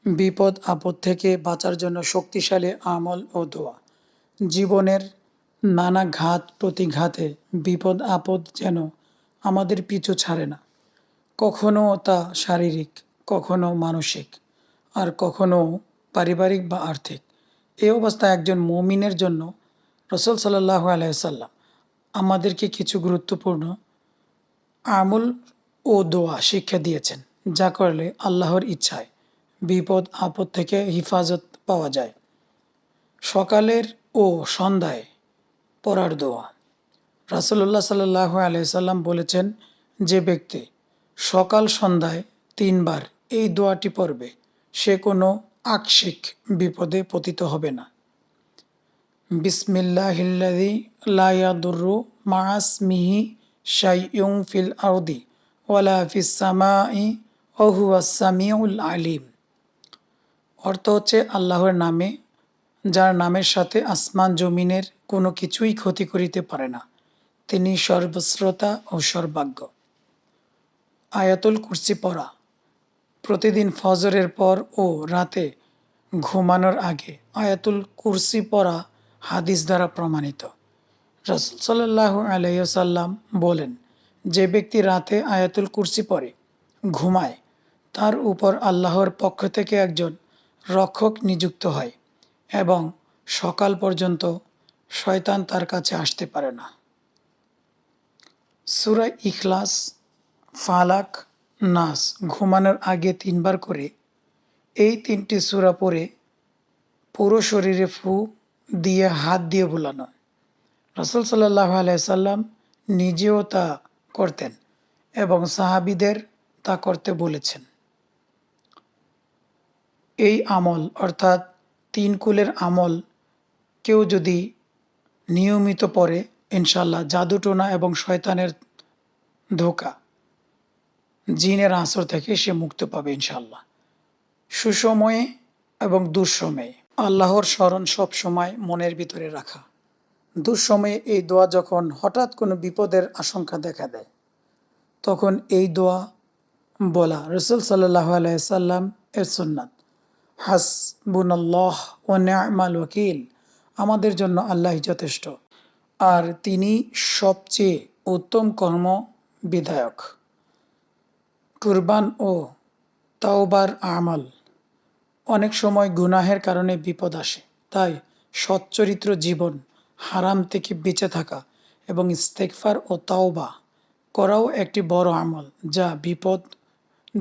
বিপদ আপদ থেকে বাঁচার জন্য শক্তিশালী আমল ও দোয়া। জীবনের নানা ঘাত প্রতিঘাতে বিপদ আপদ যেন আমাদের পিছু ছাড়ে না। কখনো তা শারীরিক, কখনো মানসিক, আর কখনো পারিবারিক বা আর্থিক। এই অবস্থায় একজন মুমিনের জন্য রাসূল সাল্লাল্লাহু আলাইহি সাল্লাম আমাদেরকে কিছু গুরুত্বপূর্ণ আমল ও দোয়া শিক্ষা দিয়েছেন, যা করলে আল্লাহর ইচ্ছায় বিপদ আপদ থেকে হিফাজত পাওয়া যায়। সকালের ও সন্ধ্যায় পড়ার দোয়া। রাসূলুল্লাহ সাল্লাল্লাহু আলাইহি সাল্লাম বলেছেন, যে ব্যক্তি সকাল সন্ধ্যায় ৩ বার এই দোয়াটি পড়বে সে কোনো আকস্মিক বিপদে পতিত হবে না। বিসমিল্লাহিল্লাযী লা ইয়াদুররু মা ইসমিহি শাইউন ফিল আরদি ওয়ালা ফিস সামাই ওয়া হুয়াস সামিউল আলিম। অর্থ হচ্ছে, আল্লাহর নামে, যার নামের সাথে আসমান জমিনের কোনো কিছুই ক্ষতি করিতে পারে না, তিনি সর্বশ্রোতা ও সর্বাজ্ঞ। আয়াতুল কুরসি পড়া। প্রতিদিন ফজরের পর ও রাতে ঘুমানোর আগে আয়াতুল কুরসি পড়া হাদিস দ্বারা প্রমাণিত। রাসূল সাল্লাল্লাহু আলাইহি ওয়াসাল্লাম বলেন, যে ব্যক্তি রাতে আয়াতুল কুরসি পড়ে ঘুমায় তার উপর আল্লাহর পক্ষ থেকে একজন রক্ষক নিযুক্ত হয় এবং সকাল পর্যন্ত শয়তান তার কাছে আসতে পারে না। সূরা ইখলাস, ফালাক, নাস ঘুমানোর আগে ৩ বার করে এই ৩টি সূরা পড়ে পুরো শরীরে ফু দিয়ে হাত দিয়ে বুলানো। রাসূল সাল্লাল্লাহু আলাইহি সাল্লাম নিজেও তা করতেন এবং সাহাবীদের তা করতে বলেছেন। এই আমল অর্থাৎ ৩ কুলের আমল কেউ যদি নিয়মিত পড়ে, ইনশাআল্লাহ জাদুটোনা এবং শয়তানের ধোঁকা, জিনের আসর থেকে সে মুক্ত পাবে ইনশাআল্লাহ। সুসময়ে এবং দুঃসময়ে আল্লাহর স্মরণ সব সময় মনের ভিতরে রাখা। দুঃসময়ে এই দোয়া যখন হঠাৎ কোনো বিপদের আশঙ্কা দেখা দেয় তখন এই দোয়া বলা রাসূল সাল্লাল্লাহু আলাইহি সাল্লাম এর সুন্নাত। হাসবুনাল্লাহ ওয়া নি'মাল ওয়াকিল, আমাদের জন্য আল্লাহই যথেষ্ট আর তিনি সবচেয়ে উত্তম কর্ম বিধায়ক। কুরবান ও তাওবার আমল। অনেক সময় গুনাহের কারণে বিপদ আসে, তাই সচ্চরিত্র জীবন, হারাম থেকে বেঁচে থাকা এবং ইস্তেগফার ও তাওবা করাও একটি বড় আমল যা বিপদ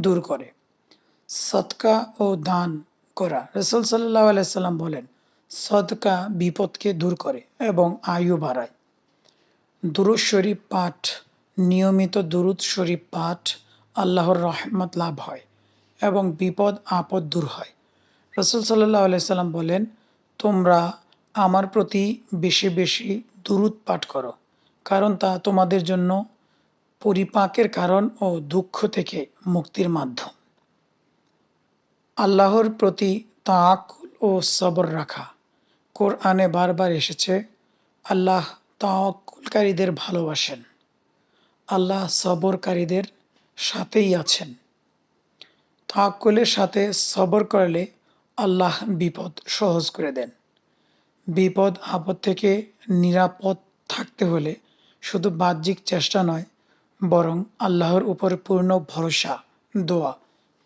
দূর করে। সদকা ও দান করা। রাসূল সাল্লাল্লাহু আলাইহি সাল্লাম বলেন, সদকা বিপদকে দূর করে এবং আয়ু বাড়ায়। দুরূদ শরীফ পাঠ। নিয়মিত দুরূদ শরীফ পাঠ আল্লাহর রহমত লাভ হয় এবং বিপদ আপদ দূর হয়। রাসূল সাল্লাল্লাহু আলাইহি সাল্লাম বলেন, তোমরা আমার প্রতি বেশি বেশি দুরূদ পাঠ করো, কারণ তা তোমাদের জন্য পরিপাকের কারণ ও দুঃখ থেকে মুক্তির মাধ্যম। আল্লাহর প্রতি তাওয়াক্কুল ও সবর রাখা। কোরআনে বারবার এসেছে, আল্লাহ তাওয়াক্কুলকারীদের ভালোবাসেন, আল্লাহ সবরকারীদের সাথেই আছেন। তাওয়াক্কুলের সাথে সবর করলে আল্লাহ বিপদ সহজ করে দেন। বিপদ আপদ থেকে নিরাপদ থাকতে হলে শুধু বাহ্যিক চেষ্টা নয়, বরং আল্লাহর উপর পূর্ণ ভরসা, দোয়া,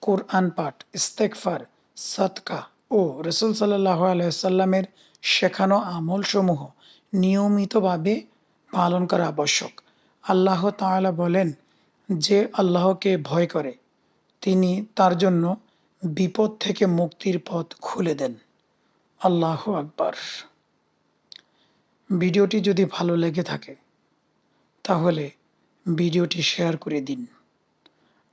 কোরআন পাঠ, ইস্তেগফার, সদকা ও রাসূল সাল্লাল্লাহু আলাইহি সাল্লামের শেখানো আমলসমূহ নিয়মিতভাবে পালন করা আবশ্যক। আল্লাহ তাআলা বলেন, যে আল্লাহকে ভয় করে তিনি তার জন্য বিপদ থেকে মুক্তির পথ খুলে দেন। আল্লাহু আকবার। ভিডিওটি যদি ভালো লেগে থাকে তাহলে ভিডিওটি শেয়ার করে দিন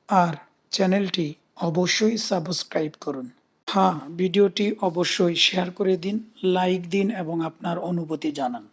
আর চ্যানেলটি অবশ্যই সাবস্ক্রাইব করুন। হ্যাঁ, ভিডিওটি অবশ্যই শেয়ার করে দিন, লাইক দিন এবং আপনার অনুভূতি জানান।